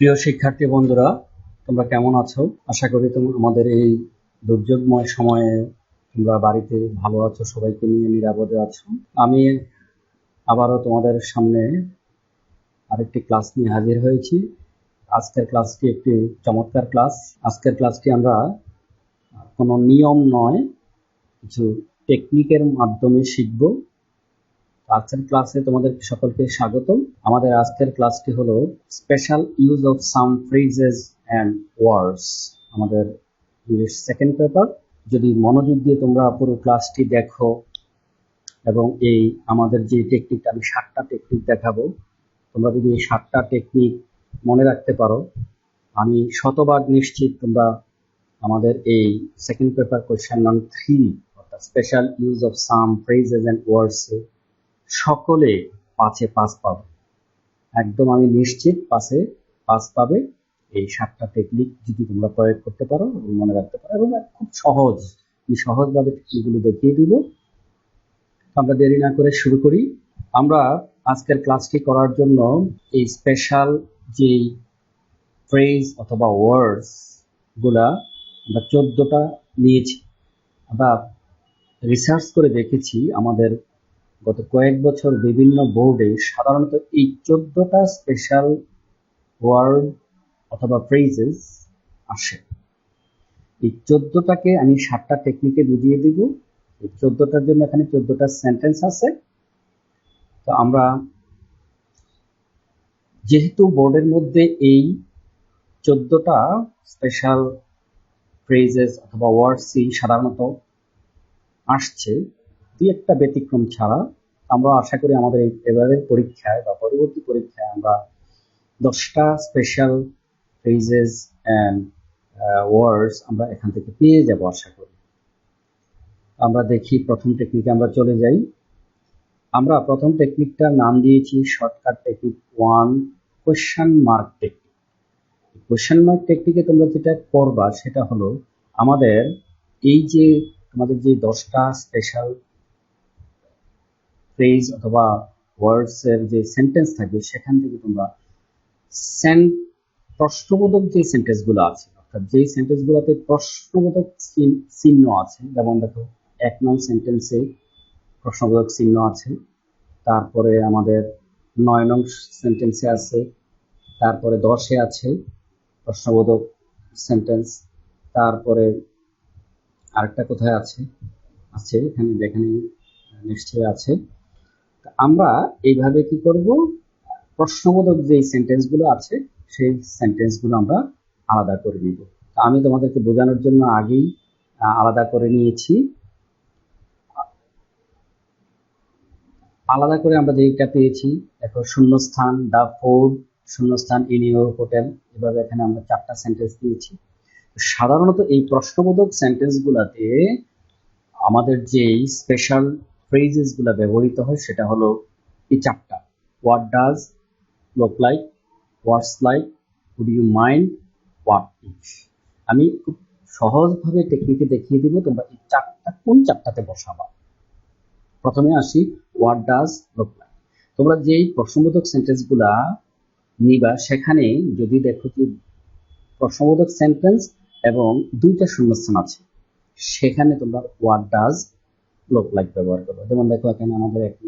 প্রিয় শিক্ষার্থী বন্ধুরা, তোমরা কেমন আছো? আশা করি আমাদের এই দুর্যোগময় সময়ে তোমরা বাড়িতে ভালো আছো, সবাইকে নিয়ে নিরাপদে আছো। আমি আবারও তোমাদের সামনে আরেকটি ক্লাস নিয়ে হাজির হয়েছি। আজকের ক্লাসটি একটি চমৎকার ক্লাস। আজকের ক্লাসটি আমরা কোনো নিয়ম নয়, কিছু টেকনিকের মাধ্যমে শিখব। আজকের ক্লাসে তোমাদের সকলকে স্বাগত। আমাদের আজকের ক্লাসটি হলো special use of some phrases and words, আমাদের ইংলিশ সেকেন্ড পেপার। যদি মনোযোগ দিয়ে তোমরা পুরো ক্লাসটি দেখো এবং এই আমাদের যে টেকনিকটা, আমি 7টা টেকনিক দেখাবো, তোমরা যদি এই 7টা টেকনিক মনে রাখতে পারো, আমি শতভাগ নিশ্চিত তোমরা আমাদের এই সেকেন্ড পেপার কোয়েশ্চেন নাম্বার 3 অর্থাৎ special use of some phrases and words সকলে 5-এ 5 পাবে। একদম আমি নিশ্চিত 5-এ 5 পাবে এই 7টা টেকনিক যদি তোমরা প্রয়োগ করতে পারো এবং মনে রাখতে পারো, এবং খুব সহজ, আমি সহজভাবে টেকনিকগুলো দেখিয়ে দিব। আমরা দেরি না করে শুরু করি। আমরা আজকের ক্লাসটি করার জন্য এই স্পেশাল যে ফ্রেজ অথবা ওয়ার্ডস গুলা আমরা 14টা নিয়েছি। আমরা রিসার্চ করে দেখেছি আমাদের গত কয়েক বছর বিভিন্ন বোর্ডে সাধারণত এই 14টা স্পেশাল ওয়ার্ড অথবা ফ্রেজেস আসে। এই 14টাকে আমি 7টা টেকনিকে বুঝিয়ে দিব। এই 14টার জন্য এখানে 14টা সেন্টেন্স আছে। তো আমরা যেহেতু বোর্ডের মধ্যে এই 14টা স্পেশাল ফ্রেজেস অথবা ওয়ার্ডসই সাধারণত আসছে, দুই একটা ব্যতিক্রম ছাড়া, আমরা আশা করি আমাদের এবারের পরীক্ষায় বা পরবর্তী পরীক্ষায় আমরা 10টা স্পেশাল ফ্রেজেস অ্যান্ড ওয়ার্ডস আমরা এখান থেকে পেয়ে যাব আশা করি। আমরা দেখি প্রথম টেকনিকে আমরা চলে যাই। আমরা প্রথম টেকনিকটার নাম দিয়েছি shortcut technique 1, question mark technique. Question mark টেকনিকে তোমরা যেটা করবা সেটা হলো আমাদের এই যে তোমাদের যে 10টা স্পেশাল ফ্রেজ অথবা ওয়ার্ডস এর যে সেন্টেন্স থাকবে সেখান থেকে তোমরা প্রশ্নবোধক যে সেন্টেন্স গুলো আছে, অর্থাৎ যে সেন্টেন্স গুলোতে প্রশ্নবোধক চিহ্ন আছে, যেমন দেখো 1 নং সেন্টেন্সে প্রশ্নবোধক চিহ্ন আছে, তারপরে আমাদের 9 নং সেন্টেন্সে আছে, তারপরে 10-এ আছে প্রশ্নবোধক সেন্টেন্স, তারপরে আরেকটা কোথায় আছে এখানে যেখানে নিশ্চয়ই আছে। আমরা এইভাবে কি করব, প্রশ্নবোধক যে সেন্টেন্সগুলো আছে সেই সেন্টেন্সগুলো আমরা আলাদা করে নিব। আমি তোমাদেরকে বোঝানোর জন্য আগেই আলাদা করে নিয়েছি। আলাদা করে আমরা যেটা পেয়েছি, দেখো শূন্যস্থান, দা ফুড, শূন্যস্থান, ইন ইউর হোটেল, এভাবে এখানে আমরা 4টা সেন্টেন্স দিয়েছি। সাধারণত এই প্রশ্নবোধক সেন্টেন্সগুলোতে আমাদের যে স্পেশাল ফ্রেজেস গুলা ব্যবহৃত হয় সেটা হলো এই 4টা: what does, look like, what's like, would you mind, what if. আমি খুব সহজভাবে টেকনিকে দেখিয়ে দিব, তোমরা এই 4টা কোন 4টাতে বসাবা। প্রথমে আসি হোয়াট ডাজ লুক লাইক। তোমরা যেই প্রশ্নবোধক সেন্টেন্স গুলা নিবা সেখানে যদি দেখো যে প্রশ্নবোধক সেন্টেন্স এবং 2টা শূন্যস্থান আছে, সেখানে তোমরা হোয়াট ডাজ লুক লাইক ব্যবহার করবে। যেমন দেখো এখানে আমাদের একটি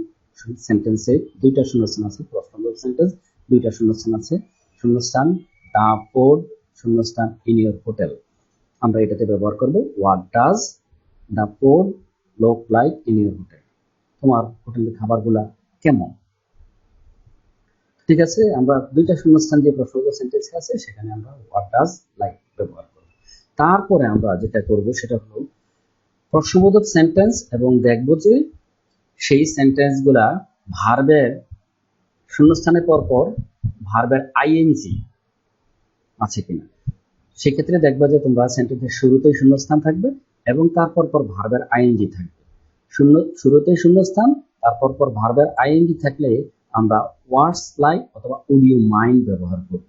সেন্টেন্সে 2টা শূন্যস্থান আছে, প্রশ্নবোধক সেন্টেন্স, 2টা শূন্যস্থান আছে, শূন্যস্থান দা ফুড, শূন্যস্থান ইন ইউর হোটেল। আমরা এটাতে ব্যবহার করব what does the food look like in your hotel. তোমার হোটেলের খাবারগুলা কেমন? ঠিক আছে, আমরা 2টা শূন্যস্থান যে প্রশ্নবোধক সেন্টেন্স আছে সেখানে আমরা হোয়াট ডাজ লাইক ব্যবহার করব। তারপরে আমরা যেটা করব সেটা হলো প্রশ্নবোধক সেন্টেন্স এবং দেখব যে সেই সেন্টেন্সগুলা ভার্বের শূন্যস্থানের পর ভার্বের আইএনজি আছে কিনা। সেক্ষেত্রে দেখবা যে তোমরা সেন্টেন্সের শুরুতেই শূন্যস্থান থাকবে এবং তারপর ভার্বের আইএনজি থাকবে। শুরুতেই শূন্যস্থান, তারপর ভার্বের আইএনজি থাকলে আমরা ওয়ার্ডস লাইক অথবা উড ইউ মাইন্ড ব্যবহার করব।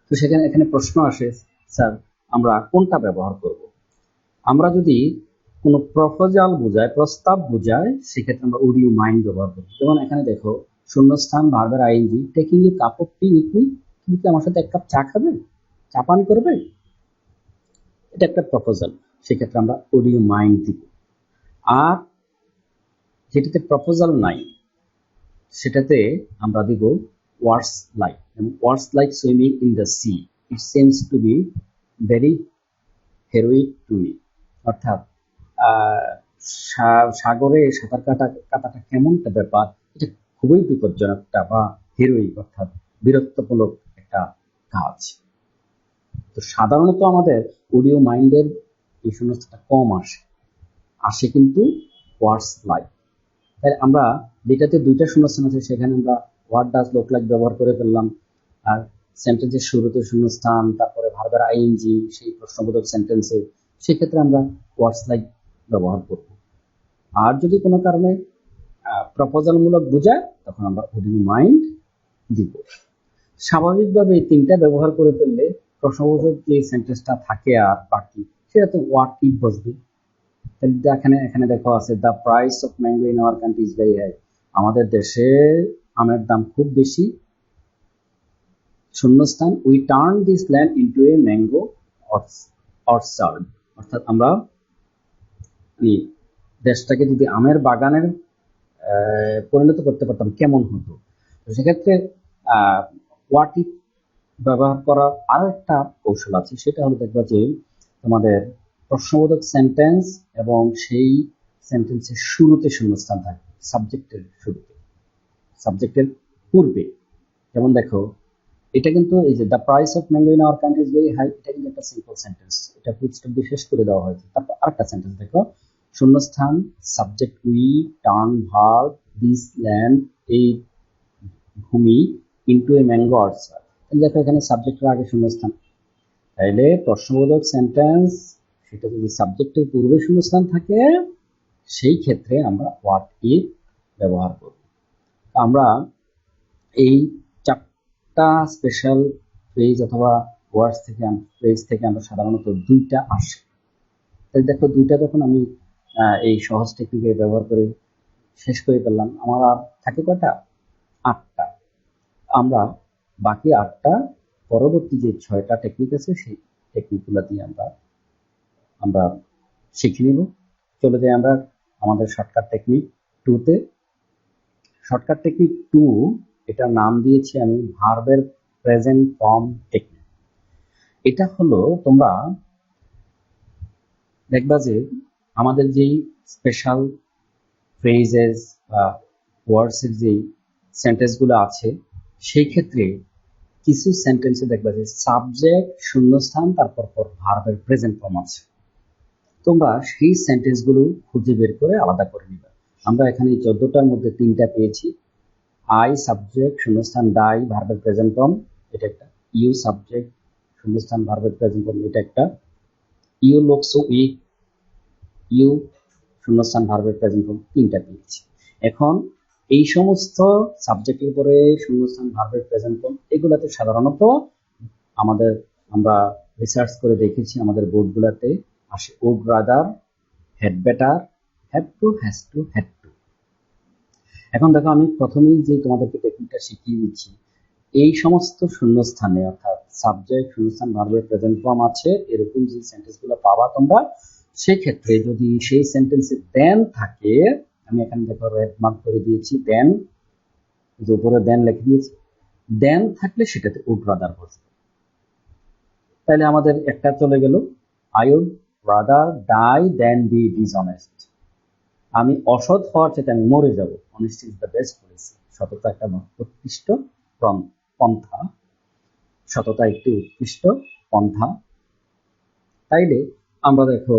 তো সেখানে এখানে প্রশ্ন আসে, স্যার আমরা কোনটা ব্যবহার করব? আমরা যদি কোনো প্রপোজাল বোঝায়, প্রস্তাব বোঝায়, সেক্ষেত্রে আমরা উড ইউ মাইন্ড ব্যবহার করব। যেমন এখানে দেখো শূন্যস্থান ভার্বের ING, taking a cup of tea with me, কি তুমি কি আমার সাথে এক কাপ চা খাবে, চা পান করবে? এটা একটা প্রপোজাল, সেক্ষেত্রে আমরা উড ইউ মাইন্ড দিব। আর যেটাতে প্রপোজাল নাই সেটাতে আমরা দিব ওয়ার্ডস like, words like swimming in the sea, it seems to be very হেরোইক to me. অর্থাৎ সাগরে সাঁতার কাটাটা কেমন একটা ব্যাপার, এটা খুবই বিপজ্জনক বা হিরোইক অর্থাৎ বীরত্বমূলক একটা কাজ। তো সাধারণত আমাদের অডিও মাইন্ডের এই শূন্যস্থানটা কম আসে কিন্তু ওয়ার্ডস লাইক। তাই আমরা যেটাতে দুইটা শূন্যস্থান আছে সেখানে আমরা হোয়াট ডাজ লুক লাইক ব্যবহার করে ফেললাম, আর সেন্টেন্সের শুরুতে শূন্যস্থান, তারপরে ভার্বের আইএনজি সেই প্রশ্নবোধক সেন্টেন্সে সেক্ষেত্রে আমরা ওয়ার্ডস লাইক ব্যবহার করব। আর যদি কোনো কারণে প্রপোজালমূলক বোঝায় তখন আমরা উড ইউ মাইন্ড দিব। স্বাভাবিকভাবে এই তিনটা ব্যবহার করে ফেললে প্রশ্নবোধক যে সেন্টেন্সটা থাকে আর বাকি সেটাতে হোয়াট ইফ বসবে। এখানে দেখো আছে the price of mango in our country is very high, আমাদের দেশে আমের দাম খুব বেশি। শূন্যস্থান we turn this land into a mango orchard, অর্থাৎ আমরা দেশটাকে যদি আমের বাগানের পরিণত করতে পারতাম কেমন হতো। সেক্ষেত্রে হোয়াট ইফ ব্যবহার করার আরো একটা কৌশল আছে, সেটা হলো দেখবা যে তোমাদের প্রশ্নবোধক সেন্টেন্স এবং সেই সেন্টেন্সের শুরুতে শূন্যস্থান থাকে, সাবজেক্টের শুরুতে, সাবজেক্টের পূর্বে। যেমন দেখো এটা কিন্তু এই যে the price of mango in our country is very high, এটা কিন্তু একটা সিম্পল সেন্টেন্স, এটা ফুল স্টপ দিয়ে শেষ করে দেওয়া হয়েছে। তারপর আরেকটা সেন্টেন্স দেখো, শূন্যস্থান subject we turn verb this land এই ভূমি ইনটু এ ম্যাঙ্গো অর্চার্ড, দেখো এখানে সাবজেক্টের আগে শূন্যস্থান। তাইলে প্রশ্নবোধক সেন্টেন্স সেটা যদি সাবজেক্টের পূর্বে শূন্যস্থান থাকে সেই ক্ষেত্রে আমরা হোয়াট ইফ ব্যবহার করব। আমরা এই চারটা স্পেশাল ফ্রেজ অথবা ওয়ার্ডস থেকে আমরা সাধারণত দুইটা আসে। তাই দেখো দুইটা যখন আমি এই সহজ টেকনিকে ব্যবহার করে শেষ করে ফেললাম, আমার আর থাকে কয়টা? 8টা। আমরা বাকি 8টা পরবর্তী যে 6টা টেকনিক আছে সেই টেকনিকগুলো দিয়ে আমরা শিখে নিব। চলে যাই আমরা আমাদের শর্টকাট টেকনিক 2-তে। শর্টকাট টেকনিক 2 এটার নাম দিয়েছি আমি ভার্বের প্রেজেন্ট ফর্ম টেকনিক। এটা হলো তোমরা দেখবা যে আমাদের যেই স্পেশাল ফ্রেজেস বা ওয়ার্ডসের যেই সেন্টেন্সগুলো আছে সেই ক্ষেত্রে কিছু সেন্টেন্সে দেখবা যে সাবজেক্ট শূন্যস্থান তারপর ভার্বের প্রেজেন্ট ফর্ম আছে। তোমরা সেই সেন্টেন্সগুলো খুঁজে বের করে আলাদা করে নিবা। আমরা এখানে 14টার মধ্যে 3টা পেয়েছি। আই সাবজেক্ট শূন্যস্থান ডাই ভার্বের প্রেজেন্ট ফর্ম, এটা একটা। ইউ সাবজেক্ট শূন্যস্থান ভার্বের প্রেজেন্ট ফর্ম, এটা একটা। You look so weak you শূন্যস্থান ভার্বের প্রেজেন্ট ফর্ম, 3টা পেয়েছি। এখন এই সমস্ত সাবজেক্টের উপরে শূন্যস্থান ভার্বের প্রেজেন্ট ফর্ম এগুলাতে সাধারণত আমরা রিসার্চ করে দেখেছি আমাদের বোর্ডগুলোতে আসে would rather, had better, have to, has to, had to. এখন দেখো আমি প্রথমেই যে তোমাদেরকে টেকনিকটা শিখিয়ে দিচ্ছি, এই সমস্ত শূন্যস্থানে অর্থাৎ সাবজেক্ট শূন্যস্থান ভার্বের প্রেজেন্ট ফর্ম আছে এরকম যে সেন্টেন্সগুলো পাবা তোমরা, সেক্ষেত্রে যদি সেই সেন্টেন্সে দেন থাকে, আমি এখানে দেখো রেড মার্ক করে দিয়েছি দেন, যে উপরে দেন লিখে দিয়েছি, দেন থাকলে সেটাতে উড রাদার বসবে। তাহলে আমাদের একটা চলে গেল, I would rather die than be dishonest, আমি অসৎ হওয়ার চেয়ে আমি মরে যাব। Honesty is the best policy, সততা একটা উৎকৃষ্ট পন্থা, সততা একটি উৎকৃষ্ট পন্থা। তাইলে আমরা দেখো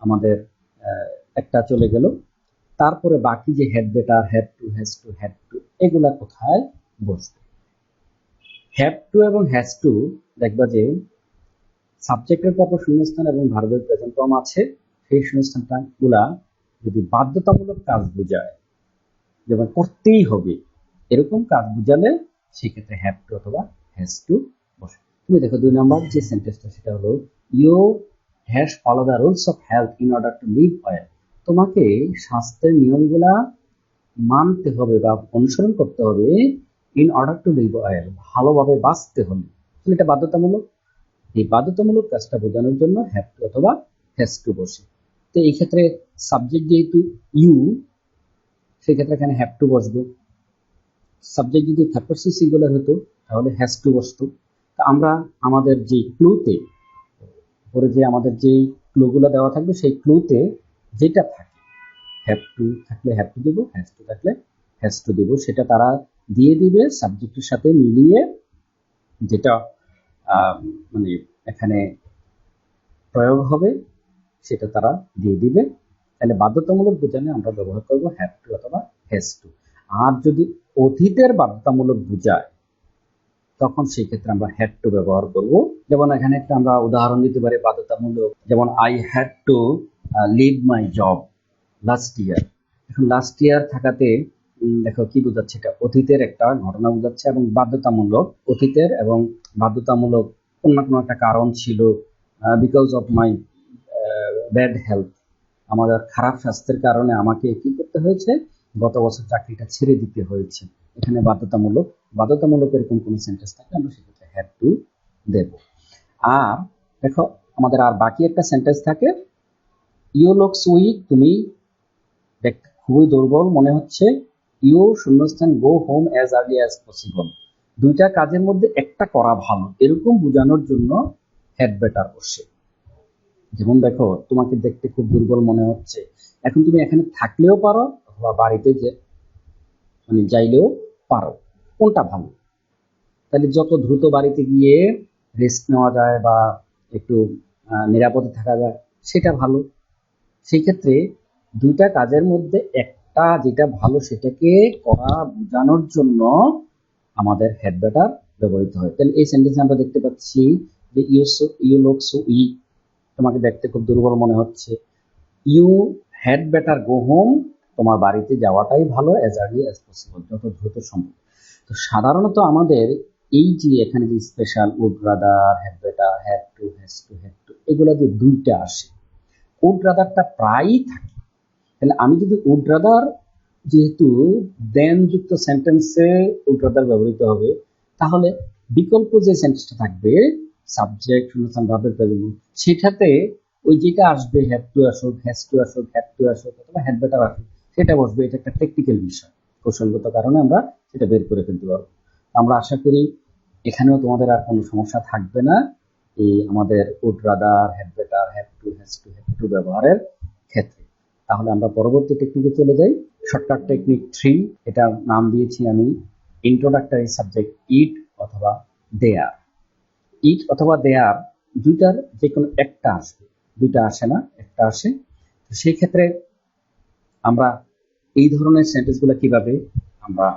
আমাদের একটা চলে গেল, তারপরে বাকি যে had better, had to, has to, had two এগুলা কোথায় বসবে? হ্যাভ টু এবং হ্যাজ টু দেখবা যে সাবজেক্টের পর শূন্যস্থান এবং ভার্বের প্রেজেন্ট ফর্ম আছে, সেই শূন্যস্থানগুলা যদি বাধ্যতামূলক কাজ বোঝায়, যেমন করতেই হবে এরকম কাজ বোঝালে সেক্ষেত্রে হ্যাভ টু অথবা হ্যাজ টু বসে। তুমি দেখো 2 নম্বর যে সেন্টেন্সটা সেটা হলো you has follow the rules of health in order to live well, তোমাকে স্বাস্থ্যের নিয়মগুলা মানতে হবে বা অনুসরণ করতে হবে in order to live well, ভালোভাবে বাঁচতে হলে। এটা বাধ্যতামূলক। এই বাধ্যতামূলক কাজটা বোঝানোর জন্য হ্যাভ টু অথবা হ্যাজ টু বসে। তো এই ক্ষেত্রে সাবজেক্ট যেহেতু ইউ, সেক্ষেত্রে এখানে হ্যাভ টু বসবে। সাবজেক্ট যদি থার্ড পারসন সিঙ্গুলার হতো তাহলে হ্যাজ টু বসতো। তা আমরা আমাদের যে ক্লুতে পরে যে আমাদের যে ক্লুগুলো দেওয়া থাকবে সেই ক্লুতে যেটা থাকে হ্যাভ টু থাকলে হ্যাভ টু দেবো, হ্যাজ টু থাকলে হ্যাজ টু দেবো, সেটা তারা দিয়ে দিবে সাবজেক্টের সাথে মিলিয়ে, যেটা মানে এখানে প্রয়োগ হবে সেটা তারা দিয়ে দিবে। তাহলে বাধ্যতামূলক বোঝানো আমরা ব্যবহার করব হ্যাভ টু অথবা হ্যাজ টু। আর যদি অতীতের বাধ্যতামূলক বোঝায় তখন সেই ক্ষেত্রে আমরা হ্যাড টু ব্যবহার করব। যেমন এখানে একটা আমরা উদাহরণ দিতে পারি বাধ্যতামূলক, যেমন I had to leave my job last year. এখন লাস্ট ইয়ার থাকাতে দেখো কি বোঝাচ্ছে, এটা অতীতের একটা ঘটনা বোঝাচ্ছে এবং বাধ্যতামূলক। অতীতের এবং বাধ্যতামূলক কোন না কোনো একটা কারণ ছিল, because of my bad health, আমাদের খারাপ স্বাস্থ্যের কারণে আমাকে কি করতে হয়েছে, গত বছর চাকরিটা ছেড়ে দিতে হয়েছে। এখানে বাধ্যতামূলক। বাধ্যতামূলক এরকম কোন সেন্টেন্স থাকলে আমরা সেক্ষেত্রে হ্যাড টু দেব। আর দেখো আমাদের আর বাকি একটা সেন্টেন্স থাকে, ইউ লুকস উইক, তুমি দেখতে খুবই দুর্বল মনে হচ্ছে। ইউ শূন্যস্থান go home as early as possible. দুইটা কাজের মধ্যে একটা করা ভালো, এরকম বোঝানোর জন্য হ্যাড বেটার বসে। যেমন দেখো তোমাকে দেখতে খুব দুর্বল মনে হচ্ছে, এখন তুমি এখানে থাকলেও পারো অথবা বাড়িতে যে মানে যাইলেও পারো, কোনটা ভালো? তাহলে যত দ্রুত বাড়িতে গিয়ে রেস্ট নেওয়া যায় বা একটু নিরাপদে থাকা যায় সেটা ভালো। সেই ক্ষেত্রে দুইটা কাজের মধ্যে একটা যেটা ভালো সেটাকে করা বোঝানোর জন্য আমাদের হ্যাড বেটার ব্যবহৃত হয়। তাহলে এই সেন্টেন্সে আমরা দেখতে পাচ্ছি যে ইউ লুক সো উইক, তোমাকে দেখতে খুব দুর্বল মনে হচ্ছে। You had better go home, তোমার বাড়িতে যাওয়াটাই ভালো, অ্যাজ আর্লি অ্যাজ পসিবল, যত দ্রুত সম্ভব। তো সাধারণত আমাদের এই যে এখানে যে special would rather, had better, had to, has to, had to, এগুলো যে দুইটা আসে, উড রাদারটা প্রায়ই থাকে। তাহলে আমি যদি উড রাদার, যেহেতু দেন যুক্ত সেন্টেন্সে উড রাদার ব্যবহৃত হবে, তাহলে বিকল্প যে সেন্টেন্সটা থাকবে সাবজেক্ট শূন্যস্থান ভার্বের প্রেজেন্ট, সেটাতে ওই যেটা আসবে হ্যাভ টু আসুক, হ্যাজ টু আসুক, হ্যাড টু আসুক অথবা হ্যাড বেটার আসুক, সেটা বসবে। এটা একটা টেকনিক্যাল বিষয়, কৌশলগত কারণে আমরা সেটা বের করে ফেলতে পারবো। আমরা আশা করি এখানেও তোমাদের আর কোনো সমস্যা থাকবে না এই আমাদের would rather, had better, have to, has to, had to ব্যবহারের ক্ষেত্রে। তাহলে আমরা পরবর্তী টেকনিকে চলে যাই, শর্টকাট টেকনিক 3। এটার নাম দিয়েছি আমি ইন্ট্রোডাক্টরি সাবজেক্ট ইট অথবা দেয়ার। ইট অথবা দেয়ার দুইটার যে কোনো একটা আসবে, দুইটা আসে না, একটা আসে। সেই ক্ষেত্রে আমরা এই ধরনের সেন্টেন্সগুলো কিভাবে আমরা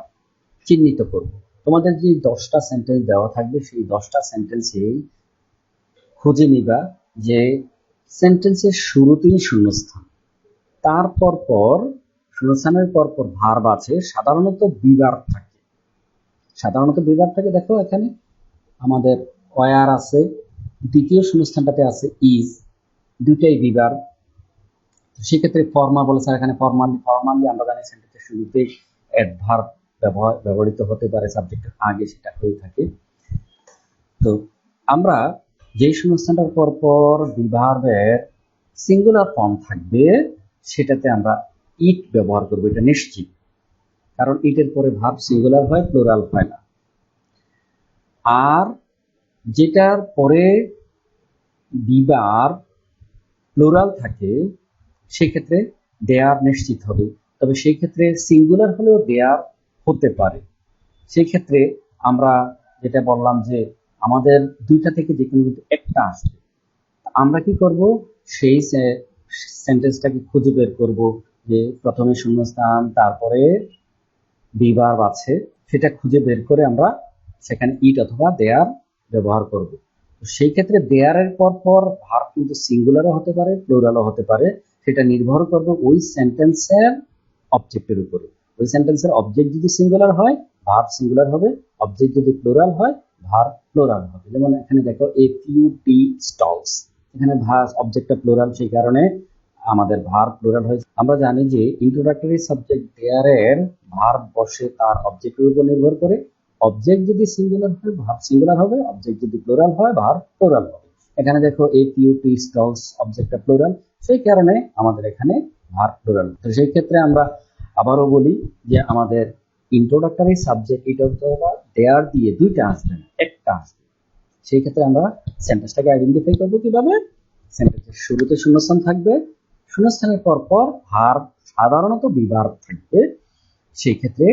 চিহ্নিত করব? তোমাদের যে 10টা সেন্টেন্স দেওয়া থাকবে সেই 10টা সেন্টেন্সে খুঁজে নিবা যে সেন্টেন্সের শুরুতেই শূন্যস্থান, তারপর পর শূন্যস্থানের পর পর ভার্ব আছে, সাধারণত বিভার থাকে। সাধারণত বিভার থাকে, দেখো এখানে আমাদের ওয়ার আছে, দ্বিতীয় শূন্যস্থানটাতে আছে ইজ, দুইটাই বিভার। সেক্ষেত্রে ফর্মাল বলেছে এখানে ফর্মালি আমরা জানি সেন্টেন্সের শুরুতে অ্যাডভার্ব ব্যবহৃত হতে পারে, সাবজেক্টের আগে সেটা হয়ে থাকে। তো আমরা যে শূন্যস্থানটার পর পর বিভার্বের সিঙ্গুলার ফর্ম থাকবে সেটাতে আমরা ইট ব্যবহার করবো, এটা নিশ্চিত, কারণ ইটের পরে ভার্ব সিঙ্গুলার হয়, প্লুরাল হয় না। আর যেটার পরে বিভার্ব প্লুরাল থাকে সেক্ষেত্রে দেয়ার নিশ্চিত হবে, তবে সেই ক্ষেত্রে সিঙ্গুলার হলেও দেয়ার হতে পারে। সেই ক্ষেত্রে আমরা যেটা বললাম যে আমাদের দুইটা থেকে যে কোনো একটা আসবে, আমরা কি করব, সেই সেন্টেন্সটাকে খুঁজে বের করব যে প্রথমে শূন্যস্থান তারপরে বিভার্ব আছে, সেটা খুঁজে বের করে আমরা সেখানে ইট অথবা দেয়ার ব্যবহার করব। সেই ক্ষেত্রে দেয়ারের পর পর ভার্ব কিন্তু সিঙ্গুলারও হতে পারে, প্লুরালও হতে পারে, সেটা নির্ভর করবে ওই সেন্টেন্সের অবজেক্টের উপরে। ওই সেন্টেন্সের অবজেক্ট যদি সিঙ্গুলার হয় ভার্ব সিঙ্গুলার হবে, অবজেক্ট যদি প্লুরাল হয় ভার্ব প্লুরাল হবে। যেমন এখানে দেখো এ ফিউ টি স্টলস, এখানে অবজেক্টটা প্লুরাল, সেই কারণে আমাদের ভার্ব প্লুরাল হয়েছে। আমরা জানি যে ইন্ট্রোডাক্টরি সাবজেক্ট দেয়ারের ভার্ব বসে তার অবজেক্টের উপর নির্ভর করে, অবজেক্ট যদি সিঙ্গুলার হয় ভার্ব সিঙ্গুলার হবে, অবজেক্ট যদি প্লুরাল হয় ভার্ব প্লুরাল হবে। এখানে দেখো এ পিউ টি স্টলস অবজেক্টটা প্লুরাল, সেই কারণে আমাদের এখানে ভার্ব প্লুরাল। তো সেই ক্ষেত্রে আমরা আবারও বলি যে আমাদের ইন্ট্রোডাক্টরি সাবজেক্ট এটা অথবা দেয়ার দিয়ে দুইটা আসবে না, একটা আসবে। সেই ক্ষেত্রে আমরা সেন্টেন্সটাকে আইডেন্টিফাই করবো কিভাবে? সেন্টেন্সের শুরুতে শূন্যস্থান থাকবে, শূন্যস্থানের পর পর ভার্ব সাধারণত বিভার্ব থাকবে। সেই ক্ষেত্রে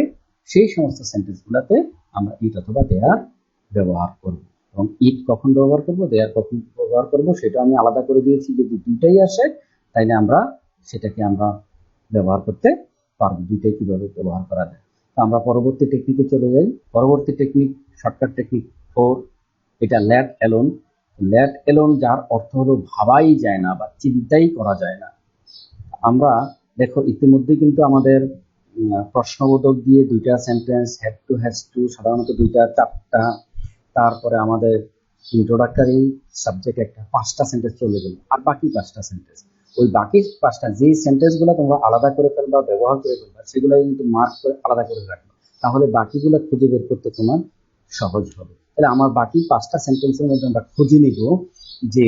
সেই সমস্ত সেন্টেন্স গুলাতে আমরা ইট অথবা দেয়ার ব্যবহার করব। এবং ইট কখন ব্যবহার করব, দেয়ার কখন ব্যবহার করব সেটা আমি আলাদা করে দিয়েছি। যদি দুইটাই আসে তাইলে আমরা সেটাকে আমরা ব্যবহার করতে পারবো, দুইটাই কিভাবে ব্যবহার করা যায়। তো আমরা পরবর্তী টেকনিকে চলে যাই। পরবর্তী টেকনিক শর্টকাট টেকনিক 4, এটা লেট অ্যালোন। লেট অ্যালোন যার অর্থ হলো ভাবাই যায় না বা চিন্তাই করা যায় না। আমরা দেখো ইতিমধ্যে কিন্তু আমাদের প্রশ্নবোধক দিয়ে দুইটা sentence, have to has two সাধারণত দুইটা চারটা, তারপরে আমাদের ইন্ট্রোডাক্টরি সাবজেক্ট একটা, 5টা সেন্টেন্স চলে গেল। আর বাকি 5টা সেন্টেন্স, ওই বাকি 5টা যে সেন্টেন্স গুলো তোমরা আলাদা করে ফেলবা, ব্যবহার করে ফেলবা, সেগুলো কিন্তু মার্ক করে আলাদা করে রাখবা, তাহলে বাকিগুলো খুঁজে বের করতে তোমার সহজ হবে। তাহলে আমার বাকি 5টা সেন্টেন্সের মধ্যে আমরা খুঁজে নিব যে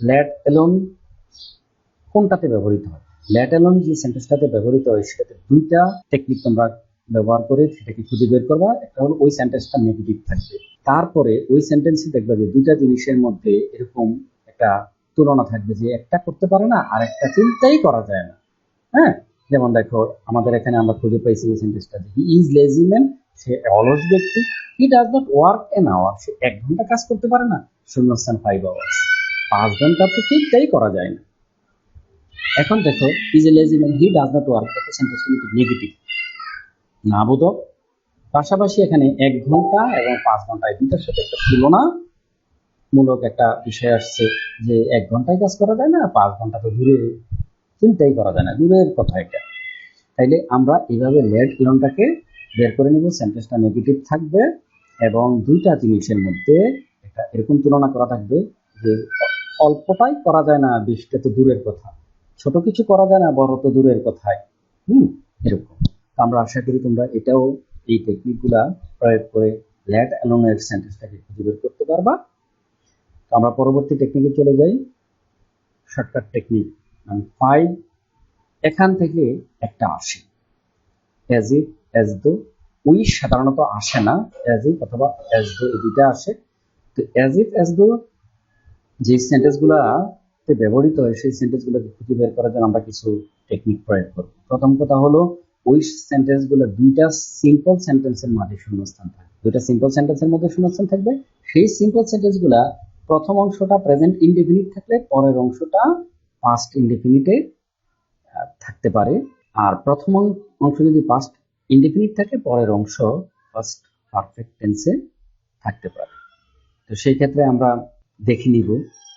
লেট অ্যালোন কোনটাতে ব্যবহৃত হয়। লেট অ্যালোন যে সেন্টেন্সটাতে ব্যবহৃত হয় সেটাতে দুইটা টেকনিক তোমরা ব্যবহার করে সেটাকে খুঁজে বের করবা। একটা হলো ওই সেন্টেন্সটা নেগেটিভ থাকবে, তারপরে ওই সেন্টেন্সে দেখবা যে দুইটা জিনিসের মধ্যে এরকম একটা তুলনা থাকবে যে একটা করতে পারে না আর একটা চিন্তাই করা যায় না। হ্যাঁ, যেমন দেখো আমাদের এখানে আমরা খুঁজে পাইছি এই সেন্টেন্সটা, হি ইজ লেজি ম্যান, সে অলস ব্যক্তি। He does not work an hour, সে 1 ঘন্টা কাজ করতে পারে না, শূন্যস্থান 5 আওয়ার্স, 5 ঘন্টা তো চিন্তাই করা যায় না। এখন দেখো is a lazy man, he does not work, দেখো সেন্টেন্সটা কিন্তু নেগেটিভ না বোধক। পাশাপাশি এখানে 1 ঘন্টা এবং 5 ঘন্টা এই দুইটার সাথে একটা তুলনামূলক একটা বিষয় আসছে যে 1 ঘন্টায় কাজ করা যায় না, 5 ঘন্টা তো দূরে, চিন্তাই করা যায় না, দূরের কথা এটা। তাইলে আমরা এইভাবে লেট অ্যালোনটাকে বের করে নিব। সেন্টেন্সটা নেগেটিভ থাকবে এবং দুইটা জিনিসের মধ্যে একটা এরকম তুলনা করা থাকবে যে অল্পটাই করা যায় না, বেশিটা তো দূরের কথা, ছোট কিছু করা যায় না, বড় তো দূরের কথাই। এরকম। আমরা আশা করি তোমরা এটাও এই টেকনিকগুলা প্রয়োগ করে লেট অ্যালোনের সেন্টেন্সটাকে খুঁজে বের করতে পারবা। আমরা পরবর্তী টেকনিকে চলে যাই, শর্টকাট টেকনিক 5। এখান থেকে একটা আসে as if, as though. We সাধারণত আসে না, অ্যাজ ইফ অথবা অ্যাজ দো এই দুইটা আসে। তো অ্যাজ ইফ, অ্যাজ দো যে সেন্টেন্সগুলোতে ব্যবহৃত হয় সেই সেন্টেন্সগুলোকে খুঁজে বের করার জন্য আমরা কিছু টেকনিক প্রয়োগ করব। প্রথম কথা হলো ওই সেন্টেন্সগুলো দুইটা সিম্পল সেন্টেন্সের মাঝে শূন্যস্থান থাকবে, দুইটা সিম্পল সেন্টেন্সের মধ্যে শূন্যস্থান থাকবে। সেই সিম্পল সেন্টেন্সগুলা প্রথম অংশটা প্রেজেন্ট ইনডেফিনিট থাকলে পরের অংশটা পাস্ট ইনডেফিনিটে থাকতে পারে, আর প্রথম অংশ যদি পাস্ট ইনডেফিনিট থাকে পরের অংশ ফার্স্ট পারফেক্ট টেন্সে থাকতে পারে। তো সেই ক্ষেত্রে আমরা দেখে নিব,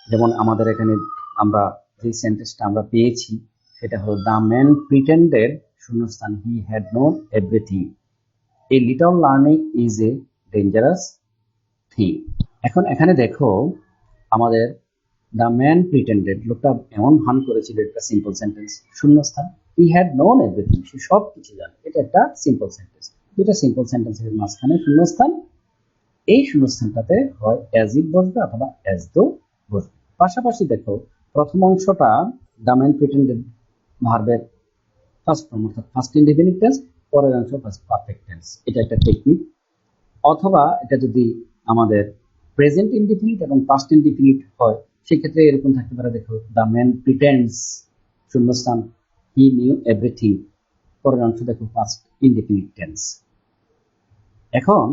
যেমন আমাদের এখানে আমরা যে সেন্টেন্সটা আমরা পেয়েছি সেটা হলো দ্য ম্যান প্রিটেন্ডেড শূন্যস্থান he had known everything, a little learning is a dangerous thing. এখন এখানে দেখো আমাদের দ্য ম্যান প্রিটেন্ডেড, লোকটা এমন ভান করেছিল, একটা সিম্পল সেন্টেন্স, শূন্যস্থান হি হ্যাড নোন এভরিথিং, সে সব কিছু জানে, এটা একটা সিম্পল সেন্টেন্স। দুটা সিম্পল সেন্টেন্সের মাঝখানে শূন্যস্থান, এই শূন্যস্থানটাতে হয় অ্যাজ ইফ বসবে অথবা অ্যাজ দো বসবে। পাশাপাশি দেখো প্রথম অংশটা দ্য ম্যান প্রিটেন্ডেড ভার্বের ফার্স্ট ফর্ম অর্থাৎ ফার্স্ট ইনডেফিনিট টেন্স, পরের অংশ ফার্স্ট পারফেক্ট টেন্স, এটা একটা টেকনিক। অথবা এটা যদি আমাদের প্রেজেন্ট ইনডেফিনিট এবং পাস্ট ইনডেফিনিট হয় সেক্ষেত্রে এরকম থাকতে পারে, দেখো দ্য ম্যান প্রিটেন্ডস শূন্যস্থান হি নিউ এভরিথিং, পরের অংশ দেখো ফার্স্ট ইনডেফিনিট টেন্স। এখন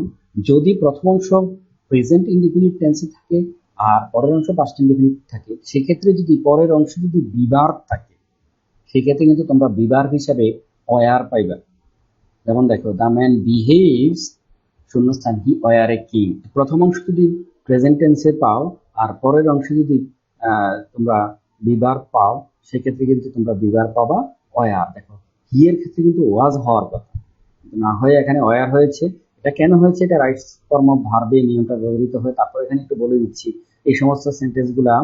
যদি প্রথম অংশ প্রেজেন্ট ইনডেফিনিট টেন্সে থাকে আর পরের অংশ পাস্ট ইনডেফিনিট থাকে, সেক্ষেত্রে যদি পরের অংশ যদি বিভার্ব থাকে সেক্ষেত্রে কিন্তু তোমরা বিভার্ব হিসাবে ওয়ার পাইবা। যেমন দেখো দ্য ম্যান বিহেভস শূন্যস্থান হি ওয়ার এ কিং, প্রথম অংশ যদি প্রেজেন্ট টেন্সে পাও আর পরের অংশ যদি তোমরা বিভার্ব পাও সেক্ষেত্রে কিন্তু তোমরা বিভার্ব পাবা ওয়ার। দেখো হি এর ক্ষেত্রে কিন্তু ওয়াজ হওয়ার কথা, না হয়ে এখানে ওয়ার হয়েছে। এটা কেন হয়েছে? এটা রাইট ফর্ম অফ ভার্বে নিয়মটা ব্যবহৃত হয়। তারপর এখানে একটু বলে দিচ্ছি, এই সমস্ত সেন্টেন্স গুলা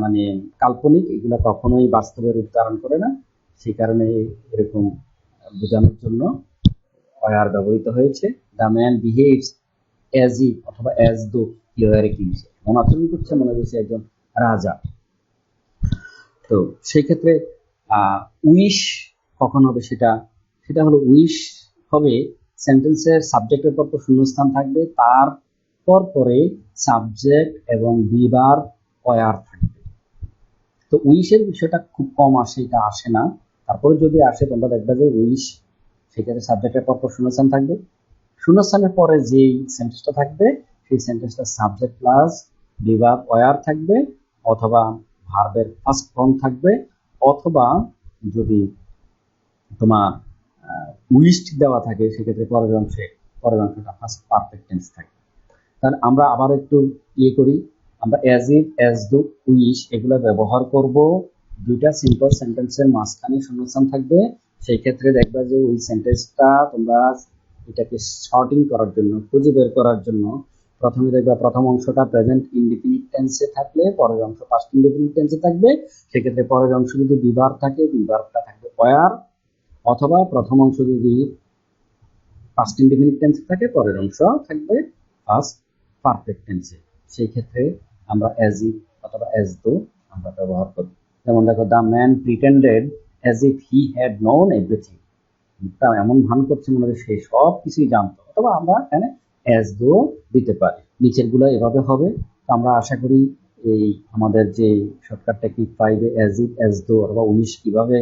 মানে কাল্পনিক, এগুলা কখনোই বাস্তবে রূপ ধারণ করে না, সেই কারণে এরকম বোঝানোর জন্য ওয়ার ব্যবহৃত হয়েছে। The man behaves as if অথবা as though he war a king. এমন আচরণ করছে মনে হচ্ছে একজন রাজা। তো সেই ক্ষেত্রে উইশ কখন হবে, সেটা হলো উইশ হবে সেন্টেন্সের সাবজেক্টের পর শূন্যস্থান থাকবে, তার পরে সাবজেক্ট এবং বিভার ওয়ার থাকবে। তো উইশের বিষয়টা খুব কম আসে, এটা আসে না। তারপরে যদি আসে তোমরা দেখবে যে উইশ সেক্ষেত্রে সাবজেক্টের পর শূন্যস্থান থাকবে, শূন্যস্থানের পরে যেই সেন্টেন্সটা থাকবে সেই সেন্টেন্সটা সাবজেক্ট প্লাস বিভার ওয়ার থাকবে, অথবা ভার্বের ফার্স্ট ফর্ম থাকবে, অথবা যদি তোমার উইশড দেওয়া থাকে সেক্ষেত্রে পরের অংশটা ফার্স্ট পারফেক্ট টেন্স থাকবে। তাহলে আমরা আবার একটু করি, আমরা as if, as do, wish এগুলো ব্যবহার করব দুইটা সিম্পল সেন্টেন্সের মাঝখানে শূন্যস্থান থাকবে। সেই ক্ষেত্রে দেখবা যে ওই সেন্টেন্সটা তোমরা এটাকে শর্টিং করার জন্য, খুঁজে বের করার জন্য প্রথমে দেখবা প্রথম অংশটা প্রেজেন্ট ইনডিফিনিট টেন্সে থাকলে পরের অংশ পাস্ট ইনডিফিনিট টেন্সে থাকবে। সেক্ষেত্রে পরের অংশ যদি বিভার থাকে বিভারটা থাকবে ওয়ার, অথবা প্রথম অংশ যদি পাস্ট ইনডিফিনিট টেন্সে থাকে পরের অংশ থাকবে পাস্ট পারফেক্ট টেন্সে। সেই ক্ষেত্রে আমরা অ্যাজ ইফ অথবা অ্যাজ দো আমরা ব্যবহার করি। যেমন দেখো, the man pretended as if he had known everything. এমন ভান করছে মনে হয় সে সব কিছুই জানতো, অথবা আমরা এখানে অ্যাজ দো দিতে পারি। নিচের গুলো এভাবে হবে। আমরা আশা করি এই আমাদের যে shortcut technique 5 as if, as though অথবা উইশ কিভাবে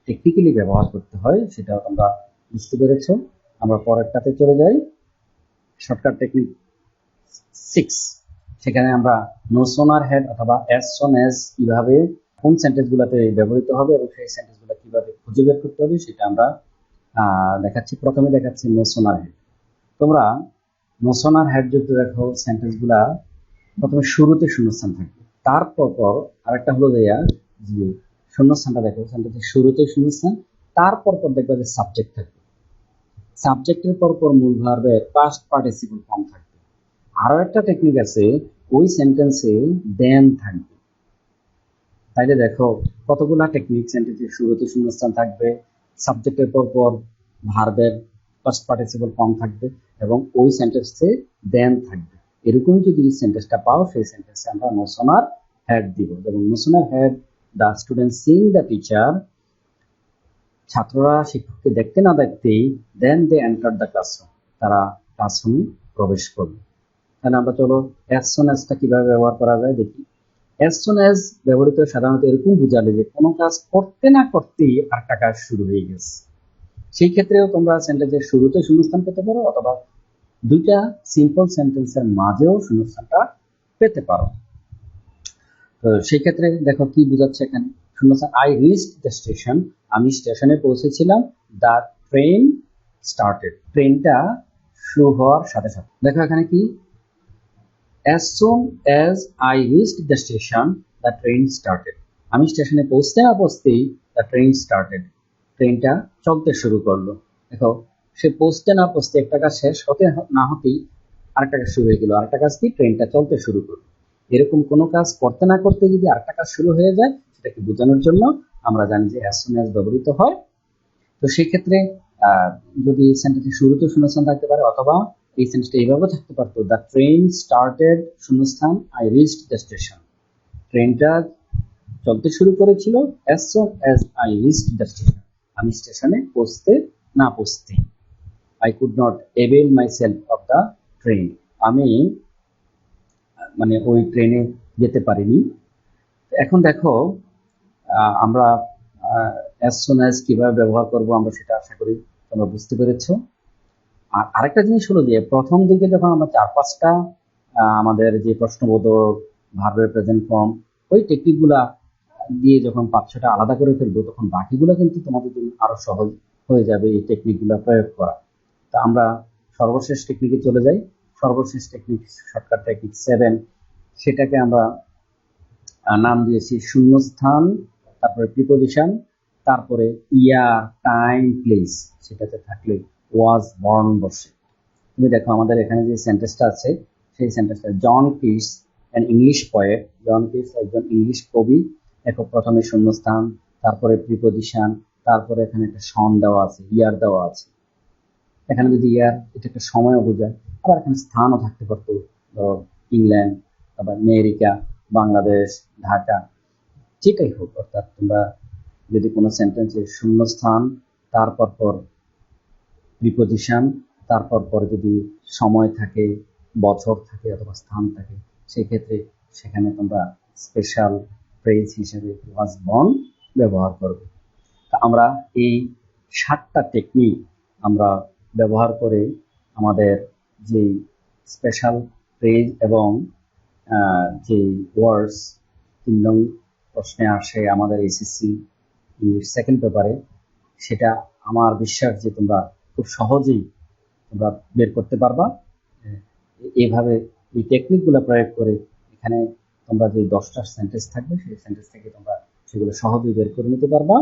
টেকনিক্যালি ব্যবহার করতে হয় সেটা তোমরা বুঝতে পেরেছো। আমরা পরেরটাতে চলে যাই, শর্টকাট টেকনিক 6। সেখানে আমরা নো সোনার হেড অথবা অ্যাজ সোন অ্যাজ কিভাবে কোন সেন্টেন্স গুলাতে ব্যবহৃত হবে এবং সেই সেন্টেন্স গুলা কিভাবে খুঁজে বের করতে হবে সেটা আমরা দেখাচ্ছি। প্রথমে দেখাচ্ছি নো সোনার হেড। তোমরা নো সোনার হেড যদি দেখো, সেন্টেন্স গুলা প্রথমে শুরুতে শূন্যস্থান থাকবে, তারপর আরেকটা হলো যে শূন্যস্থানটা দেখো, সেন্টেন্সের শুরুতে শূন্যস্থান, তারপর দেখবে যে সাবজেক্ট থাকবে, সাবজেক্টের পর মূল ভার্বের পাস্ট পার্টিসিপল ফর্ম থাকবে। আরো একটা টেকনিক আছে, ওই সেন্টেন্সে দেন থাকবে। তাইলে দেখো কতগুলা টেকনিক, সেন্টেন্সের শুরুতে শূন্যস্থান থাকবে, সাবজেক্টের পর ভার্বের ফার্স্ট পার্টিসিপল ফর্ম থাকবে এবং ওই সেন্টেন্সে দেন থাকবে। এরকম যদি সেন্টেন্সটা পাও সেই সেন্টেন্সে আমরা নো সোনার হেড দিব। যেমন no sooner had the student seen the teacher, ছাত্ররা শিক্ষককে দেখতে না দেখতেই than they enter the classroom, তারা ক্লাসরুমে প্রবেশ করবে। তাহলে আমরা চলো অ্যাজ সুন অ্যাজটা কিভাবে ব্যবহার করা যায় দেখি। অ্যাজ সুন অ্যাজ ব্যবহৃত সাধারণত এরকম বোঝালে যে কোনো কাজ করতে না করতেই আরেকটা কাজ শুরু হয়ে গেছে। সেই ক্ষেত্রেও তোমরা সেন্টেন্সের শুরুতে শূন্যস্থান পেতে পারো, অথবা দুইটা সিম্পল সেন্টেন্সের মাঝেও শূন্যস্থানটা পেতে পারো। তো সেই ক্ষেত্রে দেখো কি বোঝাচ্ছে এখানে, শূন্যস্থান আই রিচড দ্য স্টেশন, আমি স্টেশনে পৌঁছেছিলাম। দ্য ট্রেন স্টার্টেড, ট্রেনটা শুরু হওয়ার সাথে সাথে। দেখো এখানে কি, as soon as I reached the station the train started, আমি স্টেশনে পৌঁছতে না পৌঁছতেই the train started, ট্রেনটা চলতে শুরু করলো। দেখো সে পৌঁছতে না পৌঁছতে একটা কাজ শেষ হতে না হতেই আরেকটা কাজ শুরু হয়ে গেল, আরেকটা কাজ কি, ট্রেনটা চলতে শুরু করলো। এরকম কোনো কাজ করতে না করতে যদি আরেকটা কাজ শুরু হয়ে যায় সেটাকে বোঝানোর জন্য আমরা জানি যে as soon as ব্যবহৃত হয়। তো সেই ক্ষেত্রে যদি সেন্টেন্সের শুরুতে শূন্যস্থান থাকতে পারে, অথবা এই সেন্টেন্সটা এইভাবে থাকতে পারতো, দ্য ট্রেন স্টার্টেড শূন্যস্থান আই রিচড দ্য স্টেশন, ট্রেনটা চলতে শুরু করেছিল as soon as I reached the station, আমি স্টেশনে পৌঁছতে না পৌঁছতে। I could not avail myself of the train, আমি মানে ওই ট্রেনে যেতে পারিনি। এখন দেখো আমরা as soon as কিভাবে ব্যবহার করব আমরা সেটা আশা করি তোমরা বুঝতে পেরেছো। আর আরেকটা জিনিস হলো যে প্রথম দিকে যখন আমরা 4-5টা আমাদের যে প্রশ্নবোধক, ভার্বের প্রেজেন্ট ফর্ম, ওই টেকনিকগুলা দিয়ে যখন 5-6টা আলাদা করে ফেলবো তখন বাকিগুলো কিন্তু তোমাদের জন্য আরো সহজ হয়ে যাবে এই টেকনিকগুলো প্রয়োগ করা। তা আমরা সর্বশেষ টেকনিকে চলে যাই। সর্বশেষ টেকনিক শর্টকাট টেকনিক 7, সেটাকে আমরা নাম দিয়েছি শূন্যস্থান, তারপরে প্রিপোজিশন, তারপরে ইয়ার, টাইম, প্লেস, সেটাতে থাকলে ওয়াজ, বর্ন বসে। তুমি দেখো আমাদের এখানে যে সেন্টেন্সটা আছে সেই সেন্টেন্সটা, John Keats an English poet, John Keats একজন ইংলিশ কবি। দেখো প্রথমে শূন্যস্থান, তারপরে প্রিপোজিশন, তারপরে এখানে একটা সন দেওয়া আছে, ইয়ার দেওয়া আছে। এখানে যদি ইয়ার এটা একটা সময়ও বোঝায়, আবার এখানে স্থানও থাকতে পারতো, ধরো ইংল্যান্ড, তারপর আমেরিকা, বাংলাদেশ, ঢাকা, যেটাই হোক। অর্থাৎ তোমরা যদি কোনো সেন্টেন্সের শূন্যস্থান, তারপর পর প্রিপোজিশন, তারপর পর যদি সময় থাকে, বছর থাকে অথবা স্থান থাকে, সেক্ষেত্রে সেখানে তোমরা স্পেশাল ফ্রেজ হিসেবে ওয়াজ বর্ন ব্যবহার করবে। আমরা এই 7টা টেকনিক আমরা ব্যবহার করে আমাদের যে স্পেশাল ফ্রেজ এবং যে ওয়ার্ডস 3 নং প্রশ্নে আসে আমাদের এসএসসি ইংলিশ সেকেন্ড পেপারে, সেটা আমার বিশ্বাস যে তোমরা খুব সহজেই তোমরা বের করতে পারবা। এইভাবে এই টেকনিকগুলো প্রয়োগ করে এখানে তোমরা যে 10টা সেন্টেন্স থাকবে, সেই সেন্টেন্স থেকে তোমরা সেগুলো সহজেই বের করে নিতে পারবা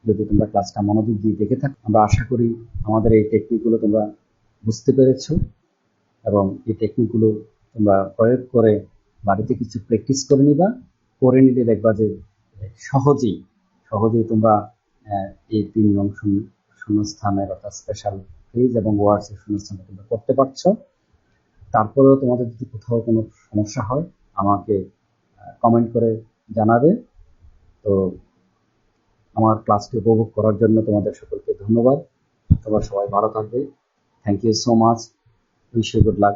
যদি তোমরা ক্লাসটা মনোযোগ দিয়ে দেখে থাকো। আমরা আশা করি আমাদের এই টেকনিকগুলো তোমরা বুঝতে পেরেছো, এবং এই টেকনিকগুলো তোমরা প্রয়োগ করে বাড়িতে কিছু প্র্যাকটিস করে নিবা। করে নিলে দেখবা যে সহজেই তোমরা এই 3 নং শূন্যস্থানের অর্থাৎ স্পেশাল ফ্রেজ এবং ওয়ার্ডস এর শূন্যস্থান তোমরা করতে পারছো। তারপরেও তোমাদের যদি কোথাও কোনো সমস্যা হয় আমাকে কমেন্ট করে জানাবে। তো আমার ক্লাসটি উপভোগ করার জন্য তোমাদের সকলকে ধন্যবাদ। তোমরা সবাই ভালো থাকবে। Thank you so much. Wish you good lakh.